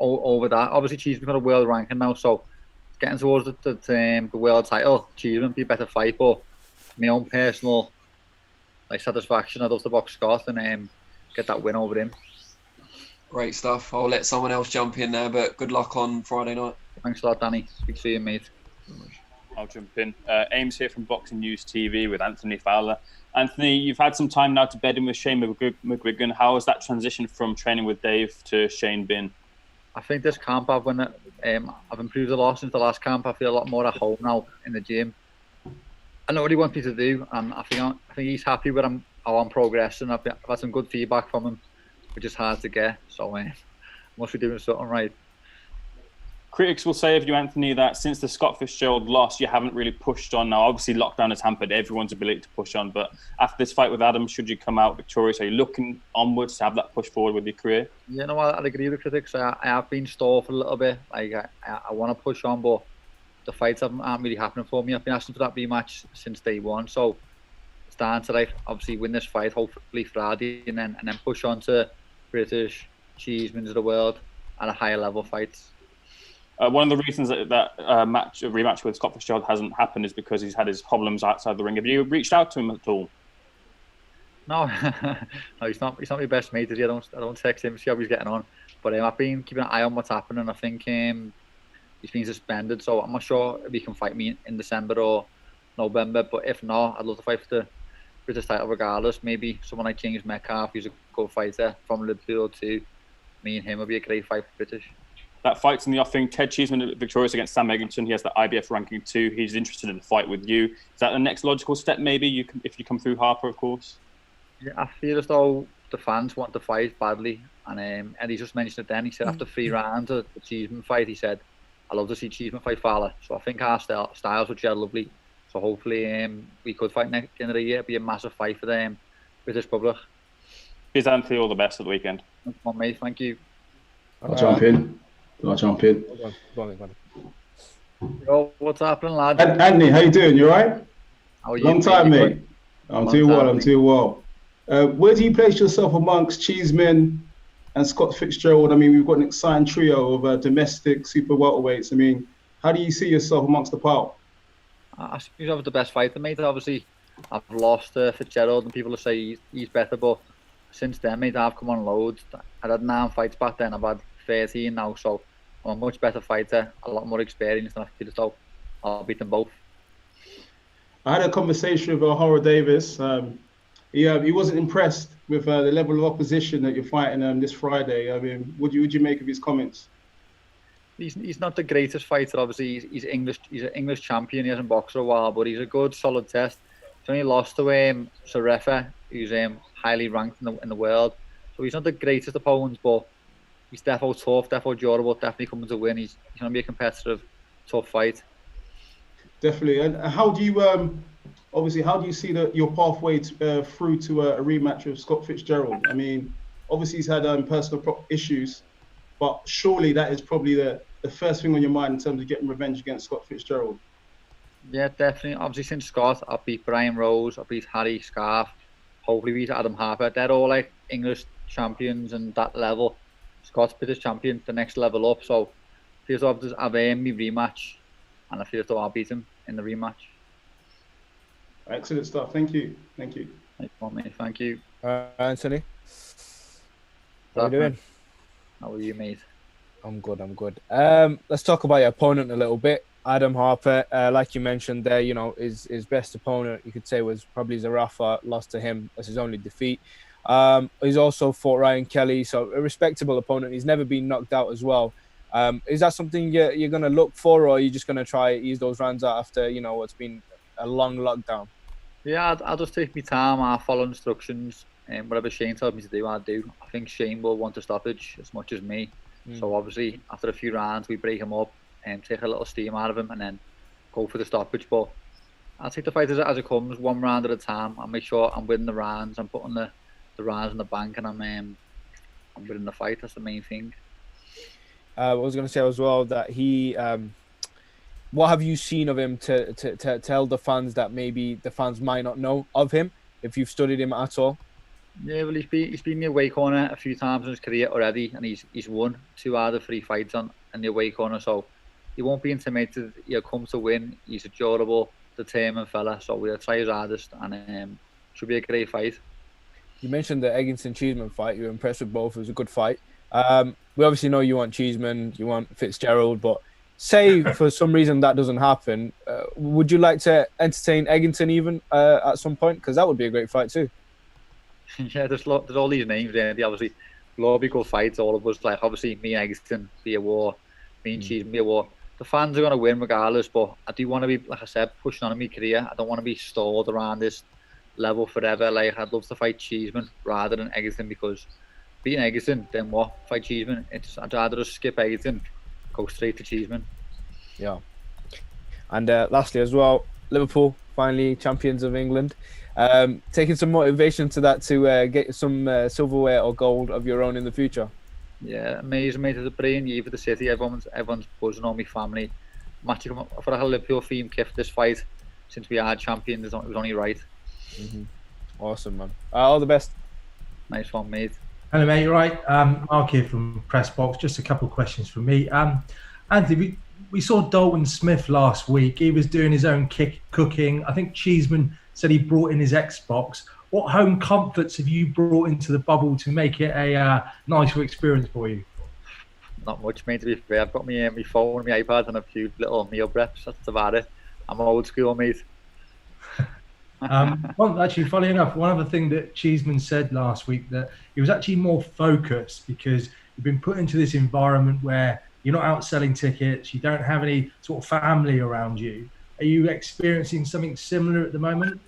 over that. Obviously, Cheeseman's got a world ranking now, so getting towards the world title, Cheeseman be a better fight. But my own personal satisfaction, I'd love to box Scott and get that win over him. Great stuff. I'll let someone else jump in there, but good luck on Friday night. Thanks a lot, Danny. Speak to you, mate. I'll jump in. Ames here from Boxing News TV with Anthony Fowler. Anthony, you've had some time now to bed in with Shane McGuigan. How has that transition from training with Dave to Shane been? I think this camp I've improved a lot since the last camp. I feel a lot more at home now in the gym. I know what he wants me to do, and I think he's happy with how I'm progressing. I've had some good feedback from him, which is hard to get. So must be doing something right. Critics will say of you, Anthony, that since the Scott Fitzgerald loss, you haven't really pushed on. Now, obviously, lockdown has hampered everyone's ability to push on. But after this fight with Adam, should you come out victorious, are you looking onwards to have that push forward with your career? Yeah, no, I'd agree with the critics. I have been stalled for a little bit. I want to push on, but the fights aren't really happening for me. I've been asking for that rematch since day one. So it's down to obviously win this fight, hopefully Friday, and then push on to British Cheesemans of the world and a higher level fights. One of the reasons that rematch with Scott Fitzgerald hasn't happened is because he's had his problems outside the ring. Have you reached out to him at all? No, no, he's not my best mate. I don't text him, see how he's getting on. But I've been keeping an eye on what's happening. I think he's been suspended, so I'm not sure if he can fight me in December or November. But if not, I'd love to fight for the British title regardless. Maybe someone like James Metcalf, who's a good fighter from Liverpool too. Me and him would be a great fight for British. That fight's in the offing. Ted Cheeseman victorious against Sam Eglinton. He has the IBF ranking 2. He's interested in a fight with you. Is that the next logical step? Maybe if you come through Harper, of course. Yeah, I feel as though the fans want to fight badly, and he just mentioned it then. He said after 3 rounds of the Cheeseman fight, he said, "I love to see Cheeseman fight Fowler." So I think our styles would gel lovely. So hopefully we could fight next end of the year. It'd be a massive fight for the British public. Cheers, Anthony. All the best at the weekend. Come on, mate. Thank you. I'll jump in. Go on. Yo, what's happening, lad? Anthony, how you doing? You all right? How are you? Long time, mate. I'm too well. Where do you place yourself amongst Cheeseman and Scott Fitzgerald? I mean, we've got an exciting trio of domestic super welterweights. I mean, how do you see yourself amongst the pile? I suppose I was the best fighter, mate. Obviously, I've lost Fitzgerald, and people will say he's better, but since then, mate, I've come on loads. I had 9 fights back then. I've had 13 now, so I'm a much better fighter, a lot more experience, and I feel as though I'll beat them both. I had a conversation with Hora Davis. He wasn't impressed with the level of opposition that you're fighting this Friday. I mean, what do you make of his comments? He's not the greatest fighter, obviously. He's English. He's an English champion. He hasn't boxed for a while, but he's a good, solid test. He's only lost to Sarefa, who's highly ranked in the world. So he's not the greatest opponent, but he's definitely tough, definitely durable, definitely coming to win. He's going to be a competitive, tough fight. Definitely. And how do you, how do you see your pathway through to a rematch with Scott Fitzgerald? I mean, obviously he's had personal issues, but surely that is probably the first thing on your mind in terms of getting revenge against Scott Fitzgerald. Yeah, definitely. Obviously, since Scott, I've beat Brian Rose, I've beat Harry Scarf, hopefully beat Adam Harper. They're all like English champions and that level. Scott's British champion, the next level up. So I feel as though I've earned my rematch, and I feel as though I'll beat him in the rematch. Excellent stuff. Thank you. Thank you. Anthony, how are you doing? How are you, mate? I'm good. Let's talk about your opponent a little bit. Adam Harper, like you mentioned there, his best opponent, you could say, was probably Zarafa. Lost to him. That's his only defeat. He's also fought Ryan Kelly, so a respectable opponent. He's never been knocked out as well. Is that something you're going to look for, or are you just going to try ease those rounds out after, what's been a long lockdown? Yeah, I'll just take my time. I'll follow instructions, and whatever Shane tells me to do, I'll do. I think Shane will want a stoppage as much as me. So obviously, after a few rounds, we break him up and take a little steam out of him and then go for the stoppage. But I'll take the fight as it comes, 1 round at a time. I'll make sure I'm winning the rounds. I'm putting the rounds in the bank, and I'm winning the fight. That's the main thing. I was going to say as well that he... what have you seen of him to tell the fans that maybe the fans might not know of him, if you've studied him at all? Yeah, well, he's been in the away corner a few times in his career already, and he's won 2 out of 3 fights in the away corner, so he won't be intimidated. He'll come to win. He's a durable, determined fella, so we'll try his hardest, and should be a great fight. You mentioned the Eggington-Cheeseman fight. You were impressed with both. It was a good fight. We obviously know you want Cheeseman, you want Fitzgerald, but say for some reason that doesn't happen, would you like to entertain Eggington even at some point? Because that would be a great fight too. Yeah, there's all these names there. They obviously will all be good fights. All of us, like obviously me and Eggington be a war, me and Cheeseman be a war. The fans are going to win regardless, but I do want to be, like I said, pushing on in my career. I don't want to be stalled around this level forever. Like, I'd love to fight Cheeseman rather than Eggington, because beating Eggington, then what? Fight Cheeseman. I'd rather just skip Eggington, go straight to Cheeseman. Yeah. And lastly as well, Liverpool finally champions of England. Taking some motivation to that to get some silverware or gold of your own in the future. Yeah, amazing, mate. It's a brilliant year for the city. Everyone's buzzing on my family. Matching for a Liverpool theme kit for this fight, since we are champions, it was only right. Awesome, man. All the best. Nice one, mate. Hello, mate. You're right. Mark here from Press Box. Just a couple of questions from me. Anthony, we saw Dalton Smith last week. He was doing his own cooking. I think Cheeseman said he brought in his Xbox. What home comforts have you brought into the bubble to make it a nicer experience for you? Not much, mate, to be fair. I've got my phone, my iPad, and a few little meal preps. That's about it. I'm old school, mate. Well, actually, funny enough, one other thing that Cheeseman said last week, that he was actually more focused because you've been put into this environment where you're not out selling tickets, you don't have any sort of family around you. Are you experiencing something similar at the moment?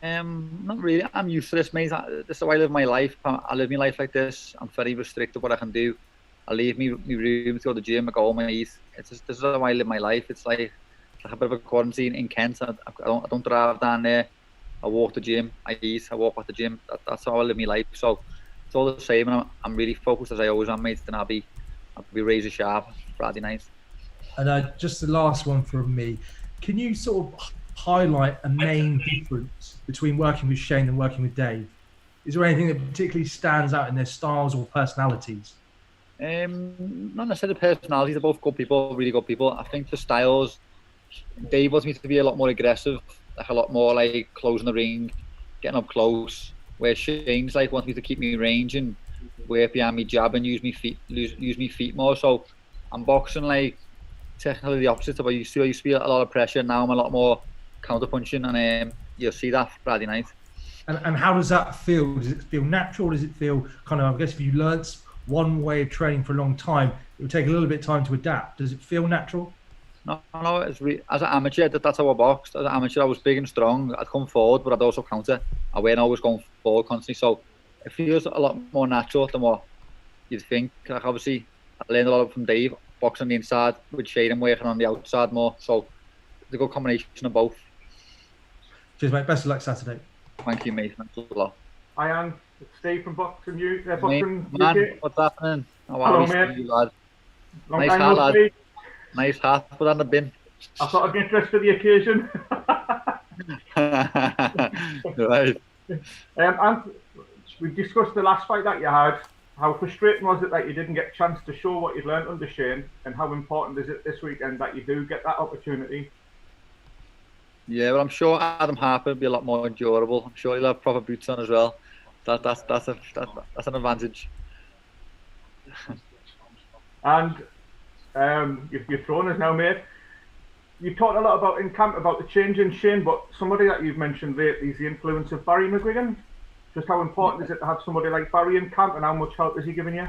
Not really. I'm used to this, mate. This is how I live my life. I live my life like this. I'm very restricted what I can do. I leave my room to go to the gym, I go home and eat. This is how I live my life. It's like a bit of a quarantine in Kent. I don't drive down there. I walk to the gym, I eat, I walk back to the gym. That's how I live my life. So it's all the same, and I'm really focused as I always am, mate. And I'll be razor sharp Friday night. And just the last one from me. Can you sort of highlight a main difference between working with Shane and working with Dave? Is there anything that particularly stands out in their styles or personalities? Not necessarily personalities. They're both good people, really good people. I think the styles, Dave wants me to be a lot more aggressive, like a lot more like closing the ring, getting up close. Where Shane's like wants me to keep me range and work behind me jab and use me feet more. So I'm boxing like technically the opposite of I used to. I used to be a lot of pressure. Now I'm a lot more counter punching, and you'll see that Friday night. And how does that feel? Does it feel natural? Does it feel kind of, I guess if you learnt one way of training for a long time, it would take a little bit of time to adapt. Does it feel natural? No. As an amateur, that's how I boxed. As an amateur, I was big and strong. I'd come forward, but I'd also counter. I weren't always going forward constantly. So it feels a lot more natural than what you'd think. Like obviously, I learned a lot from Dave, boxing on the inside, with Shane and working on the outside more. So it's a good combination of both. Cheers, mate. Best of luck Saturday. Thank you, mate. Thanks a lot. Hi, Anne. It's Steve from Boxing UK. Man, what's happening? Hello, mate. Lad? Long Nice time hat, no lad. speak. Nice hat. Put on the bin. I thought I'd get dressed for the occasion. Right. And we discussed the last fight that you had. How frustrating was it that you didn't get a chance to show what you'd learned under Shane, and how important is it this weekend that you do get that opportunity? Yeah, but I'm sure Adam Harper will be a lot more endurable. I'm sure he'll have proper boots on as well. That's an advantage. And you've thrown us now, mate. You've talked a lot about in camp about the change in Shane, but somebody that you've mentioned lately is the influence of Barry McGuigan. Just how important is it to have somebody like Barry in camp, and how much help is he giving you?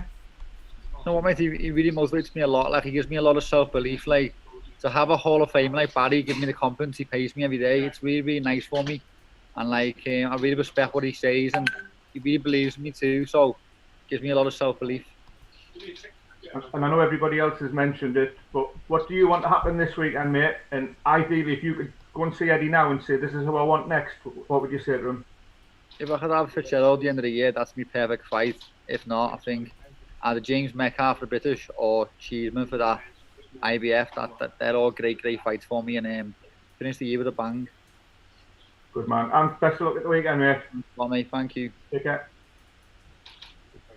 No, what mate, he really motivates me a lot. Like he gives me a lot of self-belief. Like to have a Hall of Fame like Barry give me the confidence he pays me every day. It's really, really nice for me, and like I really respect what he says, and he really believes in me too. So it gives me a lot of self-belief. And I know everybody else has mentioned it, but what do you want to happen this weekend, mate? And ideally, if you could go and see Eddie now and say, this is who I want next, what would you say to him? If I could have Fitzgerald at the end of the year, that's my perfect fight. If not, I think either James Metcalf for the British or Cheeseman for that IBF. They're all great fights for me, and finish the year with a bang. Good man. And best of luck at the weekend, mate. Well, mate, thank you. Take care.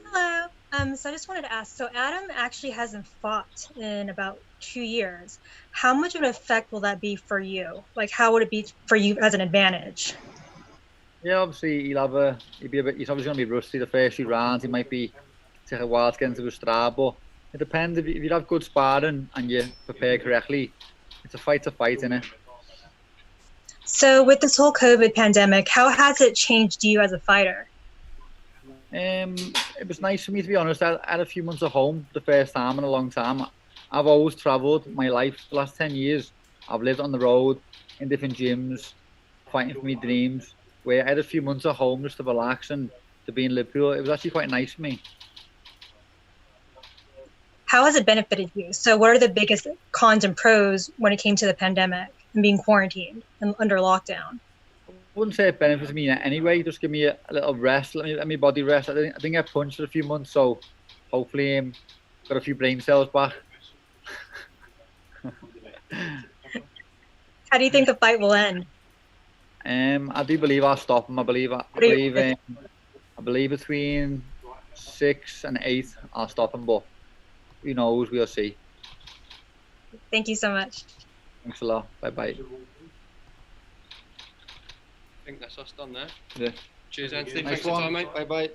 Hello. So I just wanted to ask, so Adam actually hasn't fought in about 2 years. How much of an effect will that be for you? Like, how would it be for you as an advantage? Yeah, obviously he's obviously going to be rusty the first few rounds. He might take a while to get into his stride, but it depends. If you have good sparring and you prepare correctly, it's a fight, isn't it? So with this whole COVID pandemic, how has it changed you as a fighter? It was nice for me, to be honest. I had a few months at home the first time in a long time. I've always travelled my life. The last 10 years, I've lived on the road in different gyms, fighting for my dreams. Where I had a few months at home just to relax and to be in Liverpool. It was actually quite nice for me. How has it benefited you? So what are the biggest cons and pros when it came to the pandemic and being quarantined and under lockdown? I wouldn't say it benefits me in any way. Just give me a little rest. Let me body rest. I didn't get punched for a few months, so hopefully got a few brain cells back. How do you think the fight will end? I do believe I'll stop him. I believe between 6 and 8 I'll stop him, but who knows? We'll see. Thank you so much. Thanks a lot. Bye bye. I think that's us done there. Yeah. Cheers, Anthony. Nice Thanks for your one. time, mate. Bye bye.